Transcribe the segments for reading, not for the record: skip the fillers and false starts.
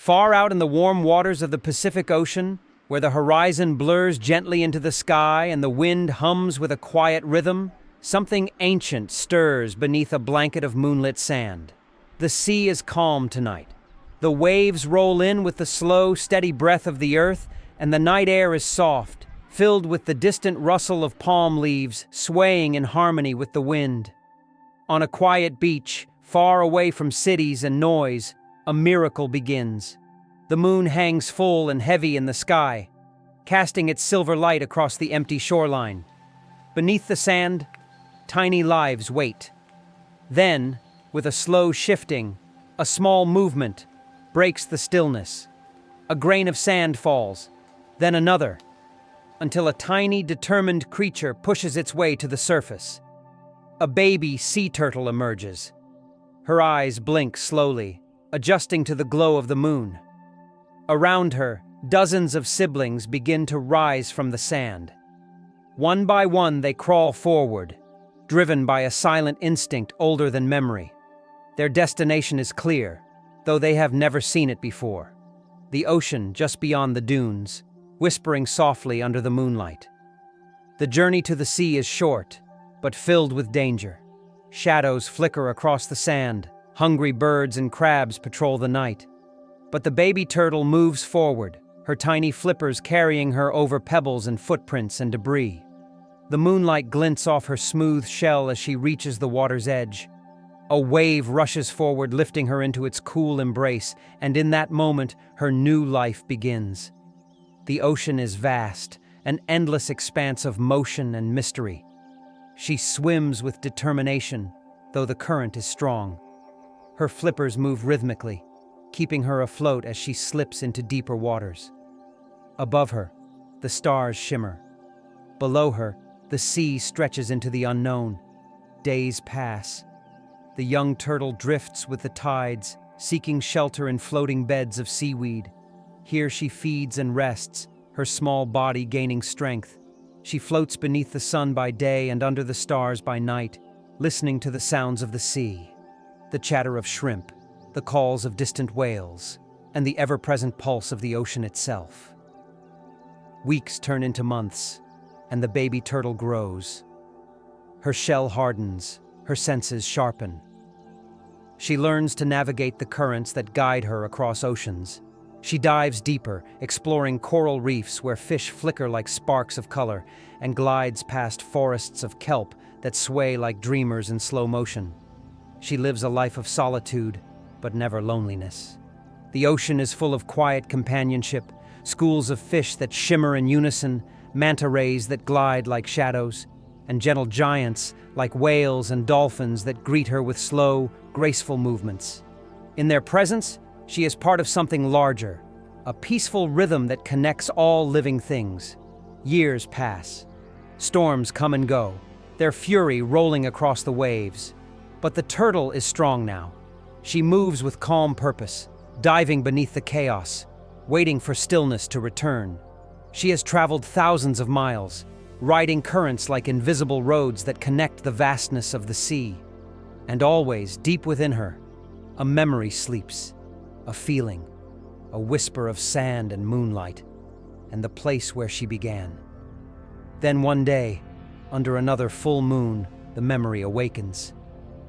Far out in the warm waters of the Pacific Ocean, where the horizon blurs gently into the sky and the wind hums with a quiet rhythm, something ancient stirs beneath a blanket of moonlit sand. The sea is calm tonight. The waves roll in with the slow, steady breath of the earth, and the night air is soft, filled with the distant rustle of palm leaves swaying in harmony with the wind. On a quiet beach, far away from cities and noise, a miracle begins. The moon hangs full and heavy in the sky, casting its silver light across the empty shoreline. Beneath the sand, tiny lives wait. Then, with a slow shifting, a small movement breaks the stillness. A grain of sand falls, then another, until a tiny, determined creature pushes its way to the surface. A baby sea turtle emerges. Her eyes blink slowly, adjusting to the glow of the moon. Around her, dozens of siblings begin to rise from the sand. One by one, they crawl forward, driven by a silent instinct older than memory. Their destination is clear, though they have never seen it before. The ocean just beyond the dunes, whispering softly under the moonlight. The journey to the sea is short, but filled with danger. Shadows flicker across the sand, hungry birds and crabs patrol the night. But the baby turtle moves forward, her tiny flippers carrying her over pebbles and footprints and debris. The moonlight glints off her smooth shell as she reaches the water's edge. A wave rushes forward, lifting her into its cool embrace, and in that moment, her new life begins. The ocean is vast, an endless expanse of motion and mystery. She swims with determination, though the current is strong. Her flippers move rhythmically, keeping her afloat as she slips into deeper waters. Above her, the stars shimmer. Below her, the sea stretches into the unknown. Days pass. The young turtle drifts with the tides, seeking shelter in floating beds of seaweed. Here she feeds and rests, her small body gaining strength. She floats beneath the sun by day and under the stars by night, listening to the sounds of the sea, the chatter of shrimp, the calls of distant whales, and the ever-present pulse of the ocean itself. Weeks turn into months, and the baby turtle grows. Her shell hardens, her senses sharpen. She learns to navigate the currents that guide her across oceans. She dives deeper, exploring coral reefs where fish flicker like sparks of color, and glides past forests of kelp that sway like dreamers in slow motion. She lives a life of solitude, but never loneliness. The ocean is full of quiet companionship, schools of fish that shimmer in unison, manta rays that glide like shadows, and gentle giants like whales and dolphins that greet her with slow, graceful movements. In their presence, she is part of something larger, a peaceful rhythm that connects all living things. Years pass. Storms come and go, their fury rolling across the waves. But the turtle is strong now. She moves with calm purpose, diving beneath the chaos, waiting for stillness to return. She has traveled thousands of miles, riding currents like invisible roads that connect the vastness of the sea. And always, deep within her, a memory sleeps, a feeling, a whisper of sand and moonlight, and the place where she began. Then one day, under another full moon, the memory awakens.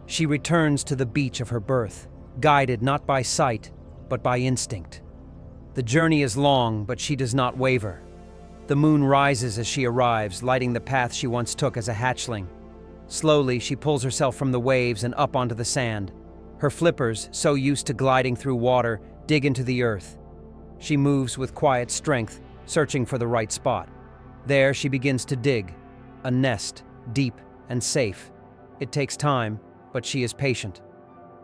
She returns to the beach of her birth, guided not by sight, but by instinct. The journey is long, but she does not waver. The moon rises as she arrives, lighting the path she once took as a hatchling. Slowly, she pulls herself from the waves and up onto the sand. Her flippers, so used to gliding through water, dig into the earth. She moves with quiet strength, searching for the right spot. There, she begins to dig, a nest, deep and safe. It takes time, but she is patient.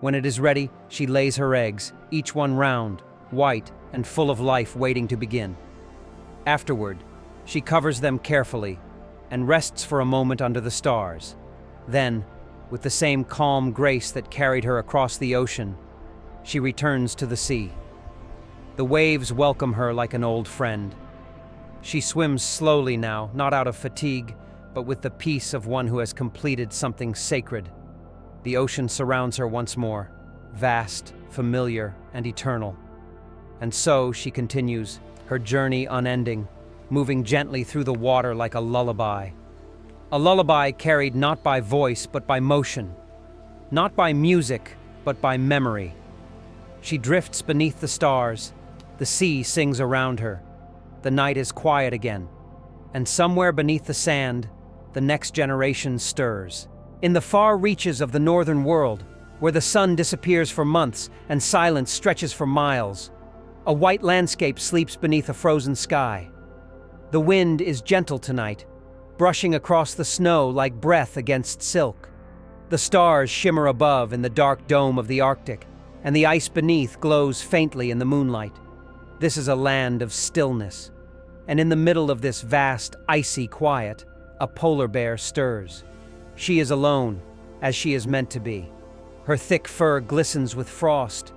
When it is ready, she lays her eggs, each one round, white, and full of life waiting to begin. Afterward, she covers them carefully and rests for a moment under the stars. Then, with the same calm grace that carried her across the ocean, she returns to the sea. The waves welcome her like an old friend. She swims slowly now, not out of fatigue, but with the peace of one who has completed something sacred. The ocean surrounds her once more, vast, familiar, and eternal. And so she continues, her journey unending, moving gently through the water like a lullaby. A lullaby carried not by voice but by motion, not by music but by memory. She drifts beneath the stars, the sea sings around her, the night is quiet again, and somewhere beneath the sand, the next generation stirs. In the far reaches of the northern world, where the sun disappears for months and silence stretches for miles, a white landscape sleeps beneath a frozen sky. The wind is gentle tonight, brushing across the snow like breath against silk. The stars shimmer above in the dark dome of the Arctic, and the ice beneath glows faintly in the moonlight. This is a land of stillness, and in the middle of this vast, icy quiet, a polar bear stirs. She is alone, as she is meant to be. Her thick fur glistens with frost.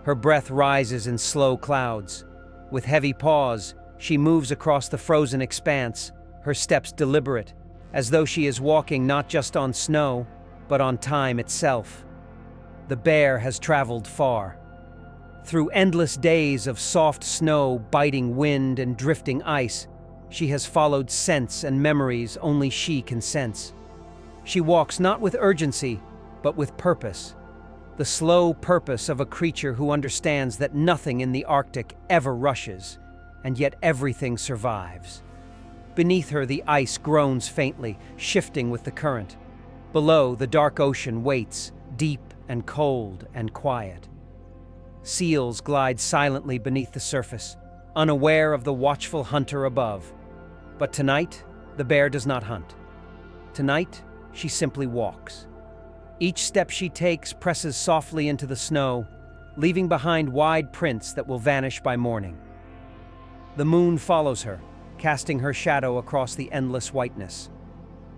Her breath rises in slow clouds. With heavy paws, she moves across the frozen expanse, her steps deliberate, as though she is walking not just on snow, but on time itself. The bear has traveled far. Through endless days of soft snow, biting wind, and drifting ice, she has followed scents and memories only she can sense. She walks not with urgency, but with purpose. The slow purpose of a creature who understands that nothing in the Arctic ever rushes, and yet everything survives. Beneath her, the ice groans faintly, shifting with the current. Below, the dark ocean waits, deep and cold and quiet. Seals glide silently beneath the surface, unaware of the watchful hunter above. But tonight, the bear does not hunt. Tonight, she simply walks. Each step she takes presses softly into the snow, leaving behind wide prints that will vanish by morning. The moon follows her, casting her shadow across the endless whiteness.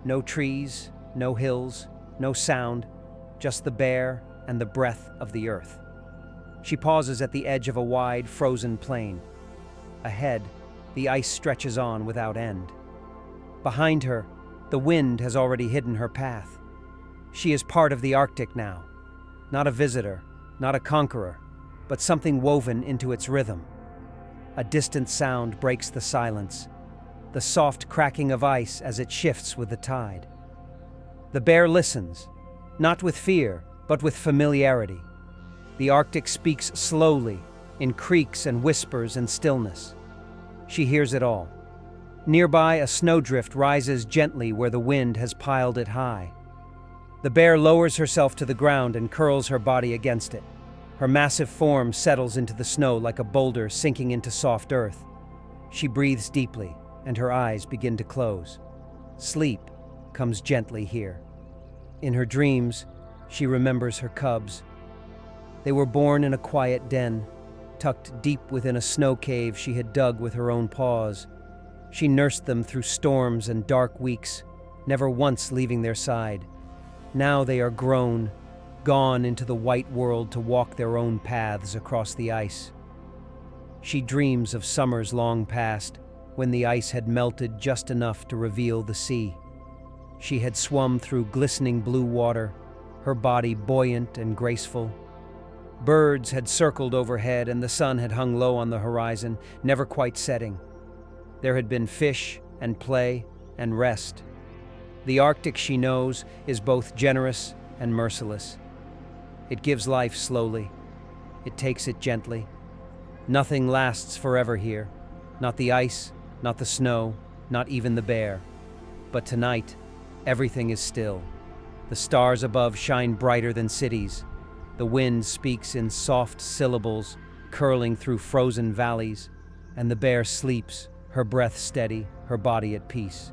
No trees, no hills, no sound, just the bear and the breath of the earth. She pauses at the edge of a wide, frozen plain. Ahead, the ice stretches on without end. Behind her, the wind has already hidden her path. She is part of the Arctic now, not a visitor, not a conqueror, but something woven into its rhythm. A distant sound breaks the silence, the soft cracking of ice as it shifts with the tide. The bear listens, not with fear, but with familiarity. The Arctic speaks slowly, in creaks and whispers and stillness. She hears it all. Nearby, a snowdrift rises gently where the wind has piled it high. The bear lowers herself to the ground and curls her body against it. Her massive form settles into the snow like a boulder sinking into soft earth. She breathes deeply, and her eyes begin to close. Sleep comes gently here. In her dreams, she remembers her cubs. They were born in a quiet den, tucked deep within a snow cave she had dug with her own paws. She nursed them through storms and dark weeks, never once leaving their side. Now they are grown, gone into the white world to walk their own paths across the ice. She dreams of summers long past, when the ice had melted just enough to reveal the sea. She had swum through glistening blue water, her body buoyant and graceful. Birds had circled overhead and the sun had hung low on the horizon, never quite setting. There had been fish and play and rest. The Arctic, she knows, is both generous and merciless. It gives life slowly. It takes it gently. Nothing lasts forever here. Not the ice, not the snow, not even the bear. But tonight, everything is still. The stars above shine brighter than cities. The wind speaks in soft syllables, curling through frozen valleys, and the bear sleeps, her breath steady, her body at peace.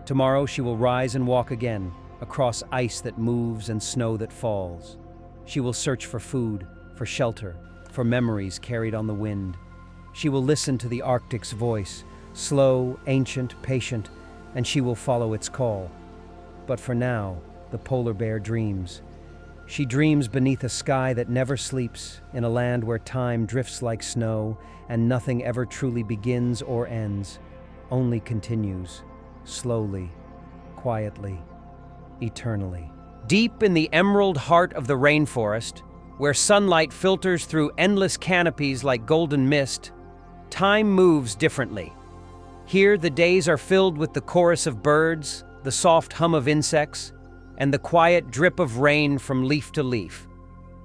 Tomorrow she will rise and walk again, across ice that moves and snow that falls. She will search for food, for shelter, for memories carried on the wind. She will listen to the Arctic's voice, slow, ancient, patient, and she will follow its call. But for now, the polar bear dreams. She dreams beneath a sky that never sleeps, in a land where time drifts like snow, and nothing ever truly begins or ends, only continues, slowly, quietly, eternally. Deep in the emerald heart of the rainforest, where sunlight filters through endless canopies like golden mist, time moves differently. Here, the days are filled with the chorus of birds, the soft hum of insects, and the quiet drip of rain from leaf to leaf.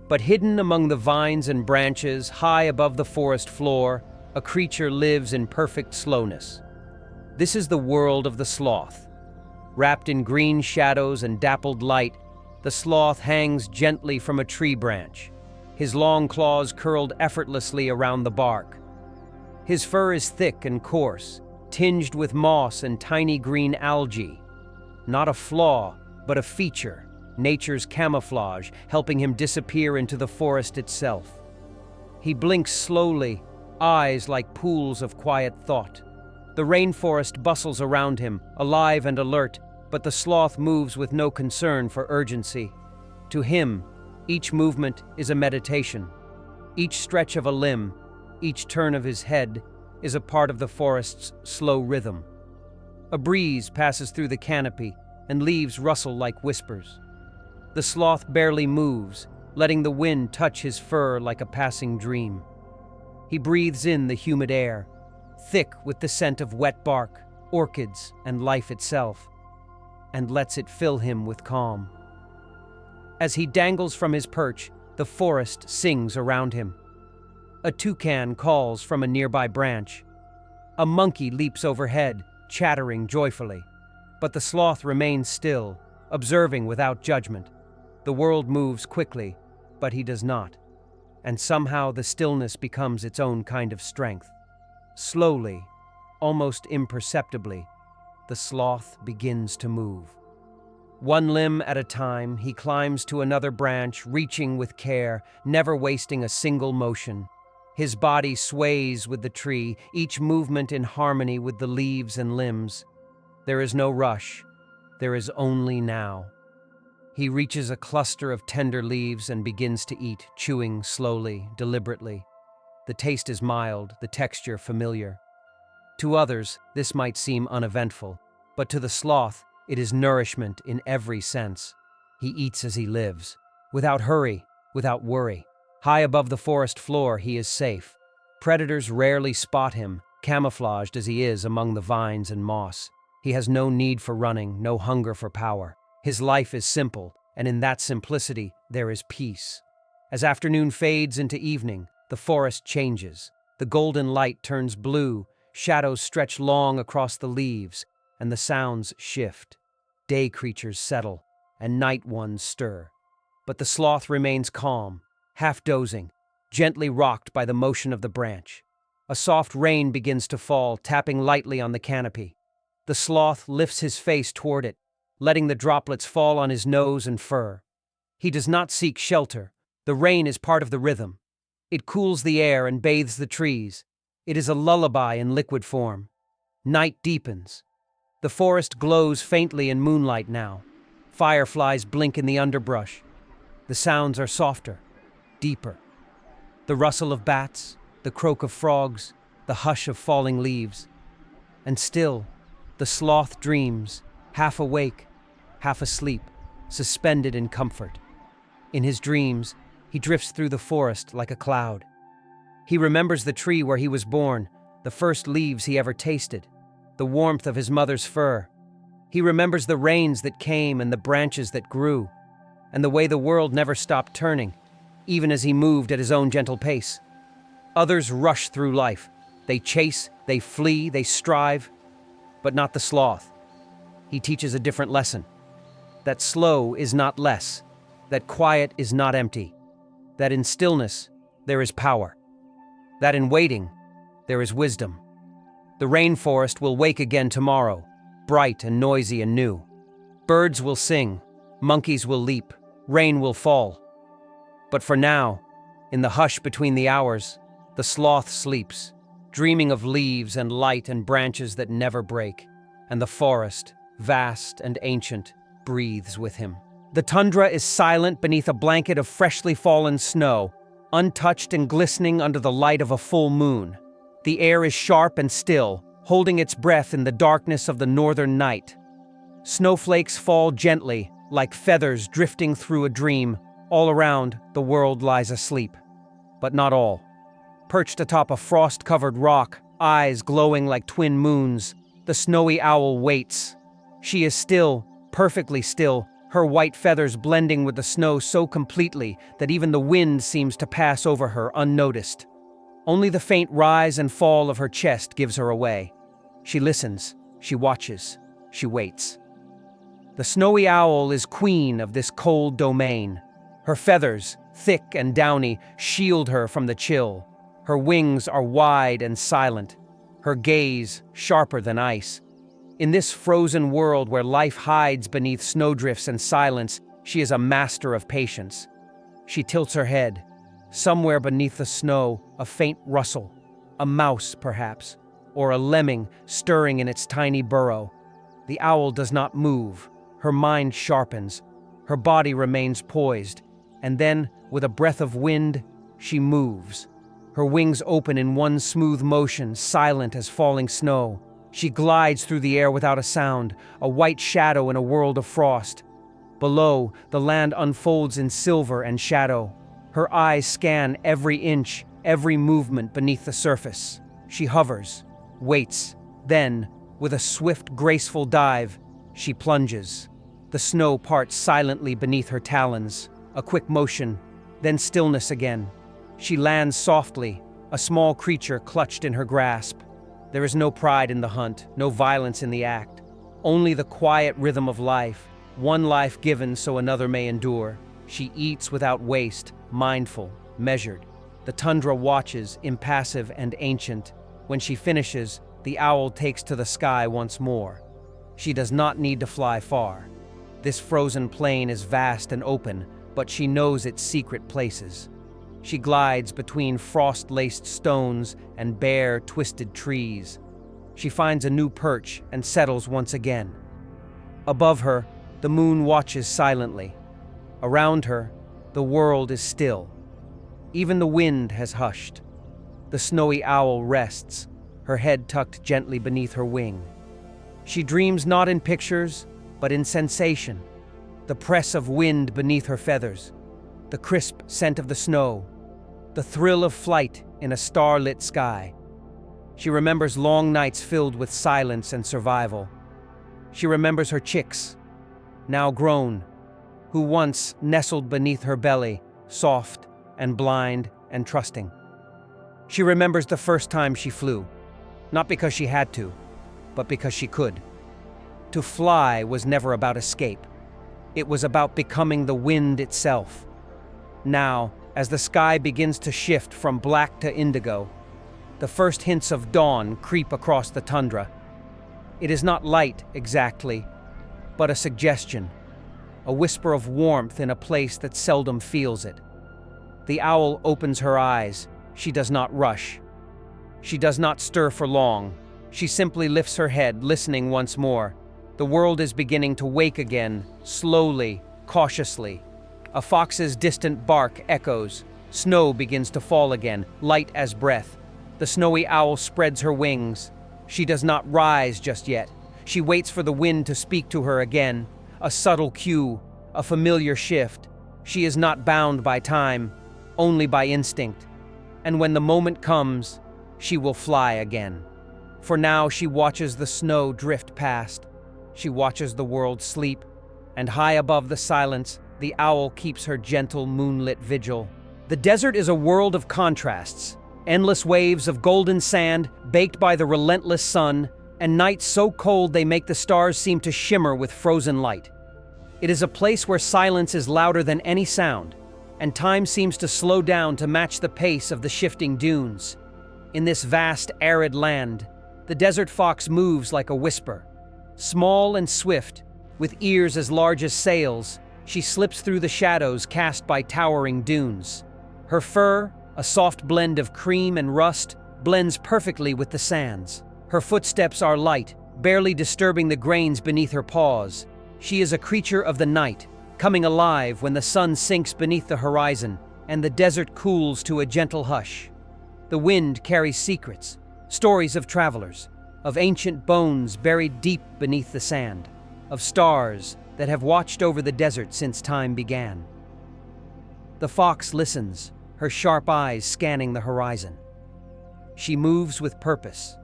But hidden among the vines and branches, high above the forest floor, a creature lives in perfect slowness. This is the world of the sloth. Wrapped in green shadows and dappled light, the sloth hangs gently from a tree branch, his long claws curled effortlessly around the bark. His fur is thick and coarse, tinged with moss and tiny green algae. Not a flaw, but a feature, nature's camouflage, helping him disappear into the forest itself. He blinks slowly, eyes like pools of quiet thought. The rainforest bustles around him, alive and alert, but the sloth moves with no concern for urgency. To him, each movement is a meditation. Each stretch of a limb, each turn of his head, is a part of the forest's slow rhythm. A breeze passes through the canopy, and leaves rustle like whispers. The sloth barely moves, letting the wind touch his fur like a passing dream. He breathes in the humid air, thick with the scent of wet bark, orchids, and life itself, and lets it fill him with calm. As he dangles from his perch, the forest sings around him. A toucan calls from a nearby branch. A monkey leaps overhead, chattering joyfully. But the sloth remains still, observing without judgment. The world moves quickly, but he does not. And somehow the stillness becomes its own kind of strength. Slowly, almost imperceptibly, the sloth begins to move. One limb at a time, he climbs to another branch, reaching with care, never wasting a single motion. His body sways with the tree, each movement in harmony with the leaves and limbs. There is no rush. There is only now. He reaches a cluster of tender leaves and begins to eat, chewing slowly, deliberately. The taste is mild, the texture familiar. To others, this might seem uneventful, but to the sloth, it is nourishment in every sense. He eats as he lives, without hurry, without worry. High above the forest floor, he is safe. Predators rarely spot him, camouflaged as he is among the vines and moss. He has no need for running, no hunger for power. His life is simple, and in that simplicity, there is peace. As afternoon fades into evening, the forest changes. The golden light turns blue, shadows stretch long across the leaves, and the sounds shift. Day creatures settle, and night ones stir. But the sloth remains calm, half dozing, gently rocked by the motion of the branch. A soft rain begins to fall, tapping lightly on the canopy. The sloth lifts his face toward it, letting the droplets fall on his nose and fur. He does not seek shelter. The rain is part of the rhythm. It cools the air and bathes the trees. It is a lullaby in liquid form. Night deepens. The forest glows faintly in moonlight now. Fireflies blink in the underbrush. The sounds are softer, deeper. The rustle of bats, the croak of frogs, the hush of falling leaves. And still, the sloth dreams, half awake, half asleep, suspended in comfort. In his dreams, he drifts through the forest like a cloud. He remembers the tree where he was born, the first leaves he ever tasted, the warmth of his mother's fur. He remembers the rains that came and the branches that grew, and the way the world never stopped turning, even as he moved at his own gentle pace. Others rush through life. They chase, they flee, they strive, but not the sloth. He teaches a different lesson. That slow is not less, that quiet is not empty, that in stillness there is power, that in waiting there is wisdom. The rainforest will wake again tomorrow, bright and noisy and new. Birds will sing, monkeys will leap, rain will fall. But for now, in the hush between the hours, the sloth sleeps, dreaming of leaves and light and branches that never break, and the forest, vast and ancient, breathes with him. The tundra is silent beneath a blanket of freshly fallen snow, untouched and glistening under the light of a full moon. The air is sharp and still, holding its breath in the darkness of the northern night. Snowflakes fall gently, like feathers drifting through a dream, All around, the world lies asleep. But not all. Perched atop a frost-covered rock, eyes glowing like twin moons, the snowy owl waits. She is still, perfectly still, her white feathers blending with the snow so completely that even the wind seems to pass over her unnoticed. Only the faint rise and fall of her chest gives her away. She listens, she watches, she waits. The snowy owl is queen of this cold domain. Her feathers, thick and downy, shield her from the chill. Her wings are wide and silent, her gaze sharper than ice. In this frozen world where life hides beneath snowdrifts and silence, she is a master of patience. She tilts her head. Somewhere beneath the snow, a faint rustle. A mouse, perhaps, or a lemming stirring in its tiny burrow. The owl does not move. Her mind sharpens. Her body remains poised. And then, with a breath of wind, she moves. Her wings open in one smooth motion, silent as falling snow. She glides through the air without a sound, a white shadow in a world of frost. Below, the land unfolds in silver and shadow. Her eyes scan every inch, every movement beneath the surface. She hovers, waits, then, with a swift, graceful dive, she plunges. The snow parts silently beneath her talons. A quick motion, then stillness again. She lands softly, a small creature clutched in her grasp. There is no pride in the hunt, no violence in the act. Only the quiet rhythm of life, one life given so another may endure. She eats without waste, mindful, measured. The tundra watches, impassive and ancient. When she finishes, the owl takes to the sky once more. She does not need to fly far. This frozen plain is vast and open, but she knows its secret places. She glides between frost-laced stones and bare, twisted trees. She finds a new perch and settles once again. Above her, the moon watches silently. Around her, the world is still. Even the wind has hushed. The snowy owl rests, her head tucked gently beneath her wing. She dreams not in pictures, but in sensation. The press of wind beneath her feathers, the crisp scent of the snow, the thrill of flight in a star-lit sky. She remembers long nights filled with silence and survival. She remembers her chicks, now grown, who once nestled beneath her belly, soft and blind and trusting. She remembers the first time she flew, not because she had to, but because she could. To fly was never about escape. It was about becoming the wind itself. Now, as the sky begins to shift from black to indigo, the first hints of dawn creep across the tundra. It is not light, exactly, but a suggestion, a whisper of warmth in a place that seldom feels it. The owl opens her eyes. She does not rush. She does not stir for long. She simply lifts her head, listening once more. The world is beginning to wake again, slowly, cautiously. A fox's distant bark echoes. Snow begins to fall again, light as breath. The snowy owl spreads her wings. She does not rise just yet. She waits for the wind to speak to her again. A subtle cue, a familiar shift. She is not bound by time, only by instinct. And when the moment comes, she will fly again. For now, she watches the snow drift past. She watches the world sleep, and high above the silence, the owl keeps her gentle moonlit vigil. The desert is a world of contrasts. Endless waves of golden sand, baked by the relentless sun, and nights so cold they make the stars seem to shimmer with frozen light. It is a place where silence is louder than any sound, and time seems to slow down to match the pace of the shifting dunes. In this vast, arid land, the desert fox moves like a whisper. Small and swift, with ears as large as sails, she slips through the shadows cast by towering dunes. Her fur, a soft blend of cream and rust, blends perfectly with the sands. Her footsteps are light, barely disturbing the grains beneath her paws. She is a creature of the night, coming alive when the sun sinks beneath the horizon and the desert cools to a gentle hush. The wind carries secrets, stories of travelers, of ancient bones buried deep beneath the sand, of stars that have watched over the desert since time began. The fox listens, her sharp eyes scanning the horizon. She moves with purpose,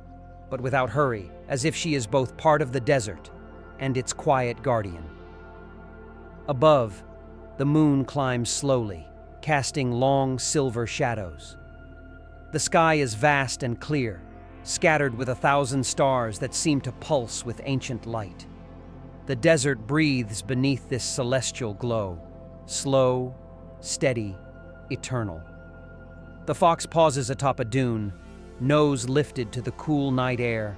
but without hurry, as if she is both part of the desert and its quiet guardian. Above, the moon climbs slowly, casting long silver shadows. The sky is vast and clear, scattered with 1,000 stars that seem to pulse with ancient light. The desert breathes beneath this celestial glow, slow, steady, eternal. The fox pauses atop a dune, nose lifted to the cool night air.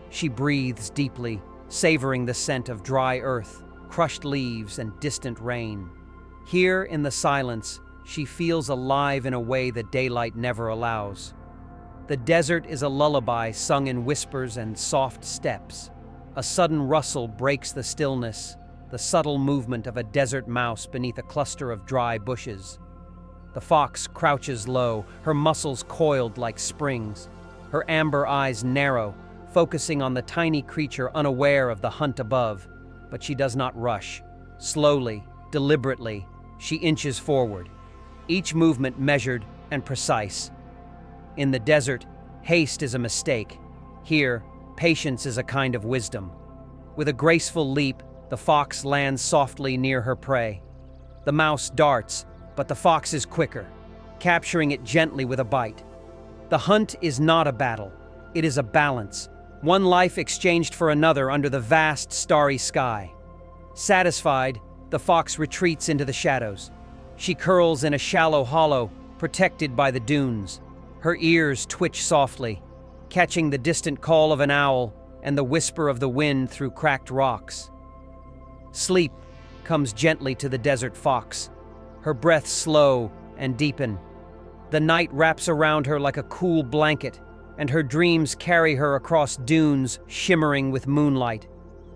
She breathes deeply, savoring the scent of dry earth, crushed leaves, and distant rain. Here in the silence, she feels alive in a way that daylight never allows. The desert is a lullaby sung in whispers and soft steps. A sudden rustle breaks the stillness, the subtle movement of a desert mouse beneath a cluster of dry bushes. The fox crouches low, her muscles coiled like springs. Her amber eyes narrow, focusing on the tiny creature unaware of the hunt above. But she does not rush. Slowly, deliberately, she inches forward, each movement measured and precise. In the desert, haste is a mistake. Here, patience is a kind of wisdom. With a graceful leap, the fox lands softly near her prey. The mouse darts, but the fox is quicker, capturing it gently with a bite. The hunt is not a battle. It is a balance, one life exchanged for another under the vast, starry sky. Satisfied, the fox retreats into the shadows. She curls in a shallow hollow, protected by the dunes. Her ears twitch softly, catching the distant call of an owl and the whisper of the wind through cracked rocks. Sleep comes gently to the desert fox, her breath slow and deepen. The night wraps around her like a cool blanket, and her dreams carry her across dunes shimmering with moonlight.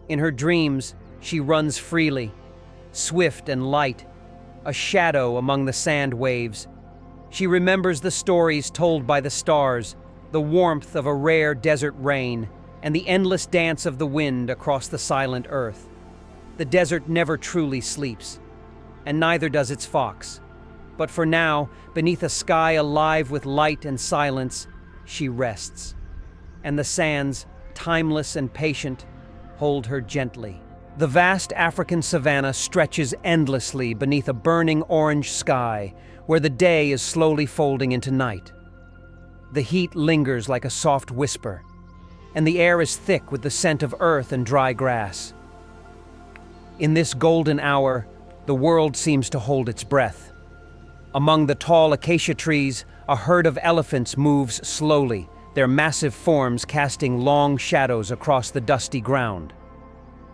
In her dreams, she runs freely, swift and light, a shadow among the sand waves. She remembers the stories told by the stars, the warmth of a rare desert rain, and the endless dance of the wind across the silent earth. The desert never truly sleeps, and neither does its fox. But for now, beneath a sky alive with light and silence, she rests. And the sands, timeless and patient, hold her gently. The vast African savanna stretches endlessly beneath a burning orange sky, where the day is slowly folding into night. The heat lingers like a soft whisper, and the air is thick with the scent of earth and dry grass. In this golden hour, the world seems to hold its breath. Among the tall acacia trees, a herd of elephants moves slowly, their massive forms casting long shadows across the dusty ground.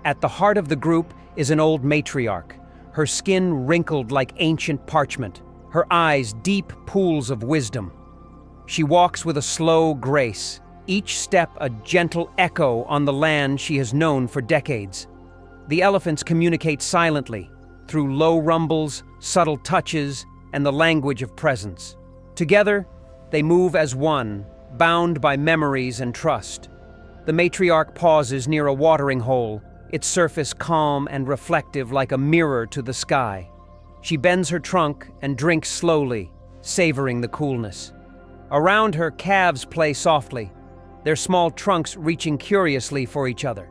At the heart of the group is an old matriarch, her skin wrinkled like ancient parchment, her eyes deep pools of wisdom. She walks with a slow grace, each step a gentle echo on the land she has known for decades. The elephants communicate silently, through low rumbles, subtle touches, and the language of presence. Together, they move as one, bound by memories and trust. The matriarch pauses near a watering hole, its surface calm and reflective like a mirror to the sky. She bends her trunk and drinks slowly, savoring the coolness. Around her, calves play softly, their small trunks reaching curiously for each other.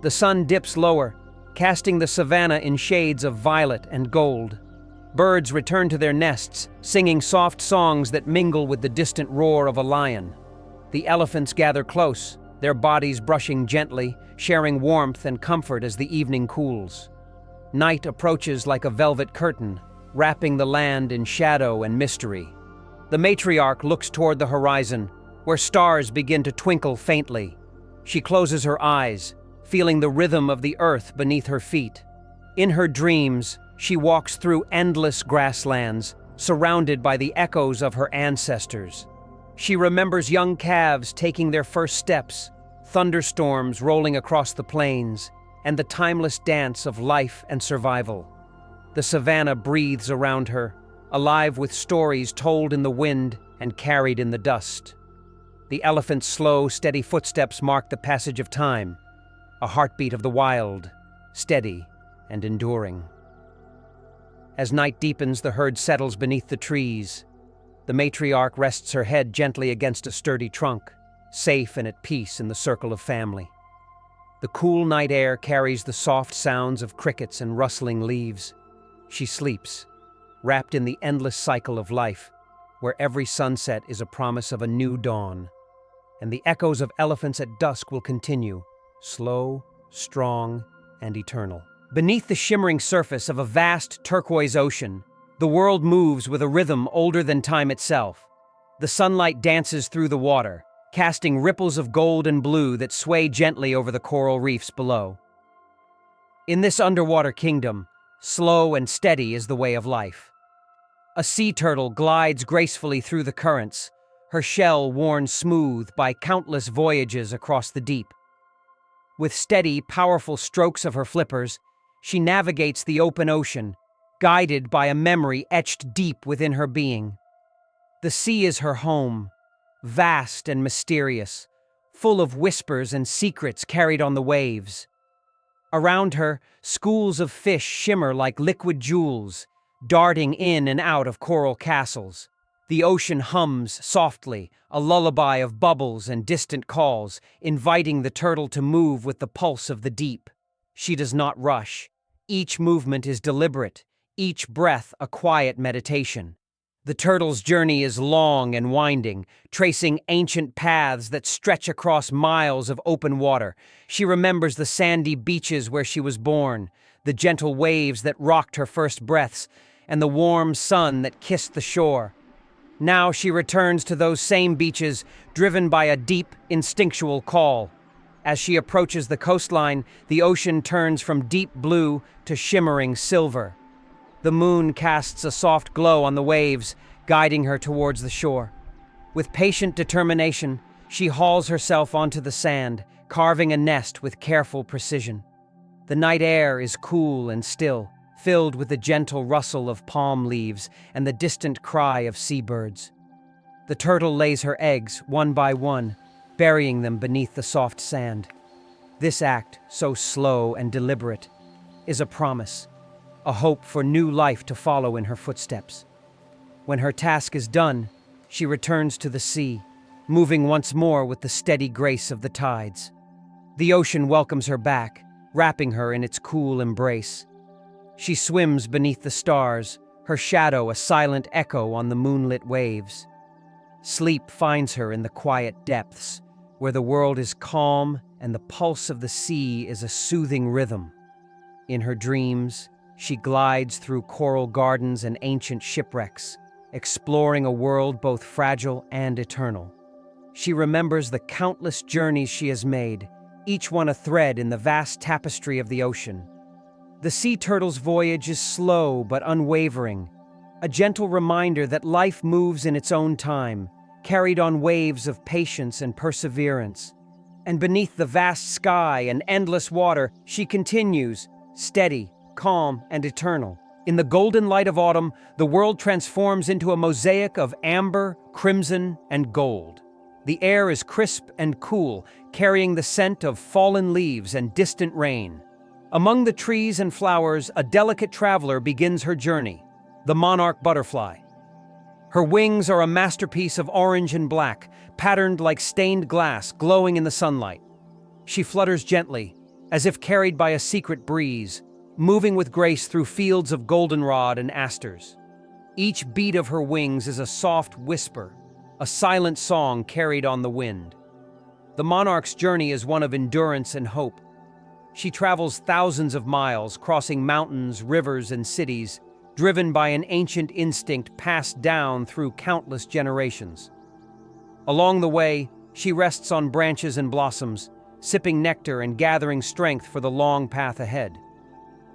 The sun dips lower, casting the savanna in shades of violet and gold. Birds return to their nests, singing soft songs that mingle with the distant roar of a lion. The elephants gather close, their bodies brushing gently, sharing warmth and comfort as the evening cools. Night approaches like a velvet curtain, wrapping the land in shadow and mystery. The matriarch looks toward the horizon, where stars begin to twinkle faintly. She closes her eyes, feeling the rhythm of the earth beneath her feet. In her dreams, she walks through endless grasslands, surrounded by the echoes of her ancestors. She remembers young calves taking their first steps, thunderstorms rolling across the plains, and the timeless dance of life and survival. The savanna breathes around her, alive with stories told in the wind and carried in the dust. The elephant's slow, steady footsteps mark the passage of time, a heartbeat of the wild, steady and enduring. As night deepens, the herd settles beneath the trees. The matriarch rests her head gently against a sturdy trunk, safe and at peace in the circle of family. The cool night air carries the soft sounds of crickets and rustling leaves. She sleeps, wrapped in the endless cycle of life, where every sunset is a promise of a new dawn. And the echoes of elephants at dusk will continue, slow, strong, and eternal. Beneath the shimmering surface of a vast turquoise ocean, the world moves with a rhythm older than time itself. The sunlight dances through the water, casting ripples of gold and blue that sway gently over the coral reefs below. In this underwater kingdom, slow and steady is the way of life. A sea turtle glides gracefully through the currents, her shell worn smooth by countless voyages across the deep. With steady, powerful strokes of her flippers, she navigates the open ocean, guided by a memory etched deep within her being. The sea is her home, vast and mysterious, full of whispers and secrets carried on the waves. Around her, schools of fish shimmer like liquid jewels, darting in and out of coral castles. The ocean hums softly, a lullaby of bubbles and distant calls, inviting the turtle to move with the pulse of the deep. She does not rush. Each movement is deliberate, each breath a quiet meditation. The turtle's journey is long and winding, tracing ancient paths that stretch across miles of open water. She remembers the sandy beaches where she was born, the gentle waves that rocked her first breaths, and the warm sun that kissed the shore. Now she returns to those same beaches, driven by a deep, instinctual call. As she approaches the coastline, the ocean turns from deep blue to shimmering silver. The moon casts a soft glow on the waves, guiding her towards the shore. With patient determination, she hauls herself onto the sand, carving a nest with careful precision. The night air is cool and still, filled with the gentle rustle of palm leaves and the distant cry of seabirds. The turtle lays her eggs one by one, burying them beneath the soft sand. This act, so slow and deliberate, is a promise, a hope for new life to follow in her footsteps. When her task is done, she returns to the sea, moving once more with the steady grace of the tides. The ocean welcomes her back, wrapping her in its cool embrace. She swims beneath the stars, her shadow a silent echo on the moonlit waves. Sleep finds her in the quiet depths, where the world is calm and the pulse of the sea is a soothing rhythm. In her dreams, she glides through coral gardens and ancient shipwrecks, exploring a world both fragile and eternal. She remembers the countless journeys she has made, each one a thread in the vast tapestry of the ocean. The sea turtle's voyage is slow but unwavering, a gentle reminder that life moves in its own time, carried on waves of patience and perseverance. And beneath the vast sky and endless water, she continues, steady, calm, and eternal. In the golden light of autumn, the world transforms into a mosaic of amber, crimson, and gold. The air is crisp and cool, carrying the scent of fallen leaves and distant rain. Among the trees and flowers, a delicate traveler begins her journey, the monarch butterfly. Her wings are a masterpiece of orange and black, patterned like stained glass glowing in the sunlight. She flutters gently, as if carried by a secret breeze, moving with grace through fields of goldenrod and asters. Each beat of her wings is a soft whisper, a silent song carried on the wind. The monarch's journey is one of endurance and hope. She travels thousands of miles, crossing mountains, rivers, and cities, driven by an ancient instinct passed down through countless generations. Along the way, she rests on branches and blossoms, sipping nectar and gathering strength for the long path ahead.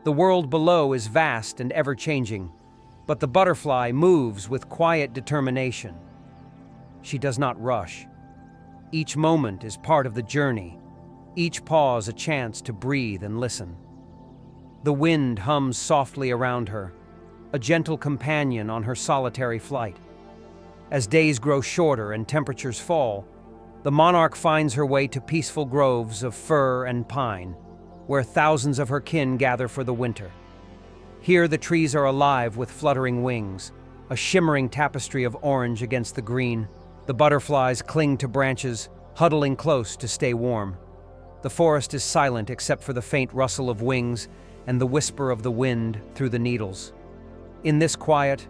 The world below is vast and ever-changing, but the butterfly moves with quiet determination. She does not rush. Each moment is part of the journey, each pause a chance to breathe and listen. The wind hums softly around her, a gentle companion on her solitary flight. As days grow shorter and temperatures fall, the monarch finds her way to peaceful groves of fir and pine, where thousands of her kin gather for the winter. Here the trees are alive with fluttering wings, a shimmering tapestry of orange against the green. The butterflies cling to branches, huddling close to stay warm. The forest is silent except for the faint rustle of wings and the whisper of the wind through the needles. In this quiet,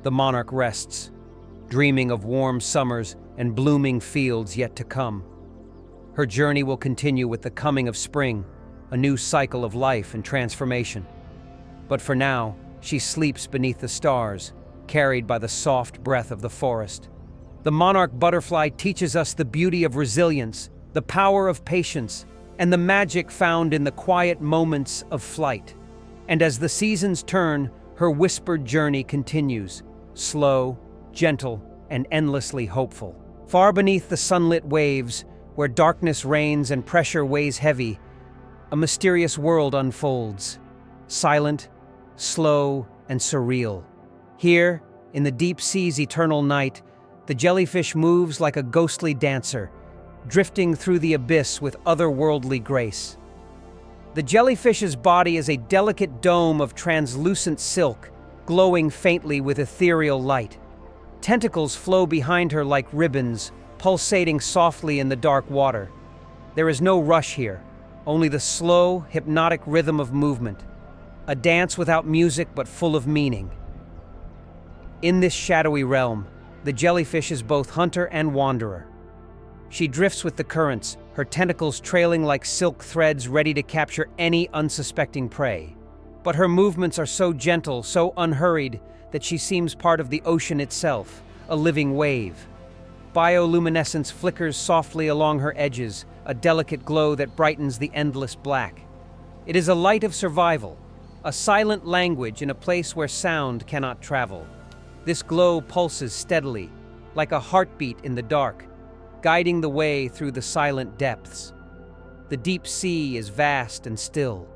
the monarch rests, dreaming of warm summers and blooming fields yet to come. Her journey will continue with the coming of spring, a new cycle of life and transformation. But for now, she sleeps beneath the stars, carried by the soft breath of the forest. The monarch butterfly teaches us the beauty of resilience, the power of patience, and the magic found in the quiet moments of flight. And as the seasons turn, her whispered journey continues, slow, gentle, and endlessly hopeful. Far beneath the sunlit waves, where darkness reigns and pressure weighs heavy, a mysterious world unfolds, silent, slow, and surreal. Here, in the deep sea's eternal night, the jellyfish moves like a ghostly dancer, drifting through the abyss with otherworldly grace. The jellyfish's body is a delicate dome of translucent silk, glowing faintly with ethereal light. Tentacles flow behind her like ribbons, pulsating softly in the dark water. There is no rush here, only the slow, hypnotic rhythm of movement, a dance without music but full of meaning. In this shadowy realm, the jellyfish is both hunter and wanderer. She drifts with the currents, her tentacles trailing like silk threads ready to capture any unsuspecting prey. But her movements are so gentle, so unhurried, that she seems part of the ocean itself, a living wave. Bioluminescence flickers softly along her edges, a delicate glow that brightens the endless black. It is a light of survival, a silent language in a place where sound cannot travel. This glow pulses steadily, like a heartbeat in the dark, guiding the way through the silent depths. The deep sea is vast and still.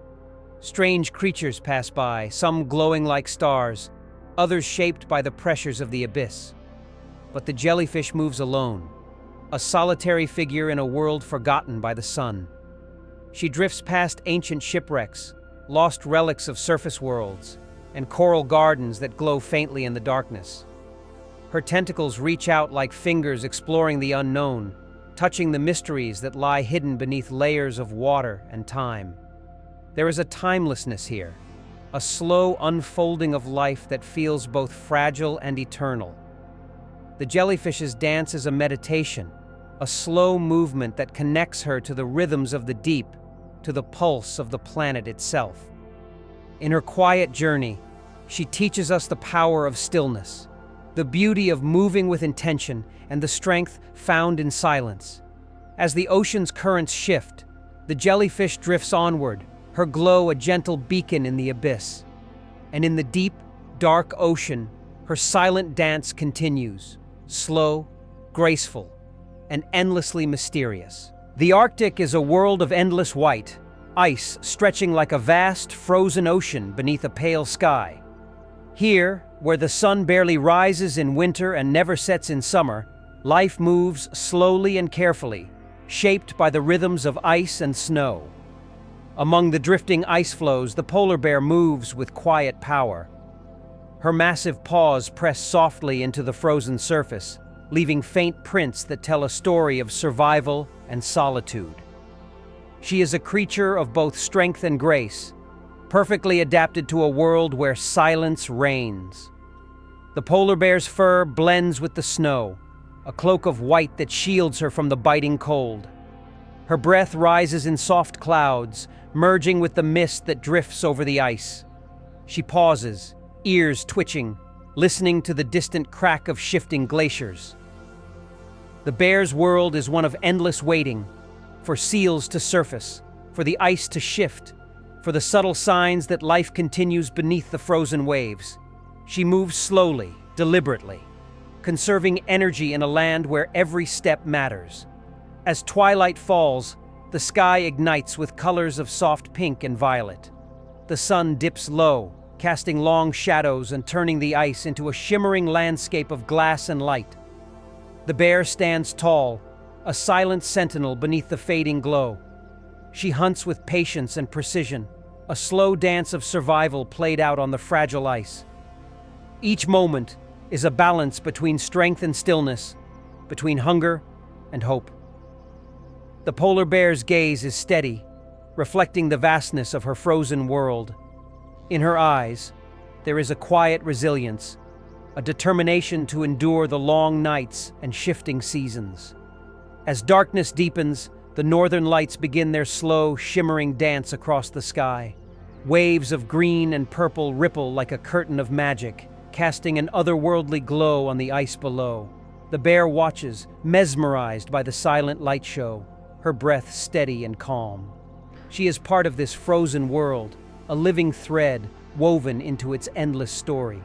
Strange creatures pass by, some glowing like stars, others shaped by the pressures of the abyss. But the jellyfish moves alone, a solitary figure in a world forgotten by the sun. She drifts past ancient shipwrecks, lost relics of surface worlds, and coral gardens that glow faintly in the darkness. Her tentacles reach out like fingers exploring the unknown, touching the mysteries that lie hidden beneath layers of water and time. There is a timelessness here, a slow unfolding of life that feels both fragile and eternal. The jellyfish's dance is a meditation, a slow movement that connects her to the rhythms of the deep, to the pulse of the planet itself. In her quiet journey, she teaches us the power of stillness, the beauty of moving with intention, and the strength found in silence. As the ocean's currents shift, the jellyfish drifts onward, her glow a gentle beacon in the abyss. And in the deep, dark ocean, her silent dance continues, slow, graceful, and endlessly mysterious. The Arctic is a world of endless white, ice stretching like a vast, frozen ocean beneath a pale sky. Here, where the sun barely rises in winter and never sets in summer, life moves slowly and carefully, shaped by the rhythms of ice and snow. Among the drifting ice floes, the polar bear moves with quiet power. Her massive paws press softly into the frozen surface, leaving faint prints that tell a story of survival and solitude. She is a creature of both strength and grace, perfectly adapted to a world where silence reigns. The polar bear's fur blends with the snow, a cloak of white that shields her from the biting cold. Her breath rises in soft clouds, merging with the mist that drifts over the ice. She pauses, ears twitching, listening to the distant crack of shifting glaciers. The bear's world is one of endless waiting, for seals to surface, for the ice to shift, for the subtle signs that life continues beneath the frozen waves. She moves slowly, deliberately, conserving energy in a land where every step matters. As twilight falls, the sky ignites with colors of soft pink and violet. The sun dips low, casting long shadows and turning the ice into a shimmering landscape of glass and light. The bear stands tall, a silent sentinel beneath the fading glow. She hunts with patience and precision, a slow dance of survival played out on the fragile ice. Each moment is a balance between strength and stillness, between hunger and hope. The polar bear's gaze is steady, reflecting the vastness of her frozen world. In her eyes, there is a quiet resilience, a determination to endure the long nights and shifting seasons. As darkness deepens, the northern lights begin their slow, shimmering dance across the sky. Waves of green and purple ripple like a curtain of magic, casting an otherworldly glow on the ice below. The bear watches, mesmerized by the silent light show, her breath steady and calm. She is part of this frozen world, a living thread woven into its endless story.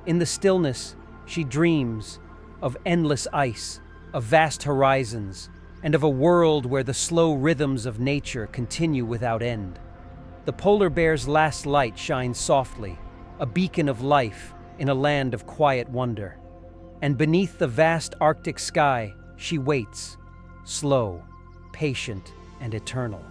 In the stillness, she dreams of endless ice, of vast horizons, and of a world where the slow rhythms of nature continue without end. The polar bear's last light shines softly, a beacon of life in a land of quiet wonder. And beneath the vast Arctic sky, she waits, slow, patient, and eternal.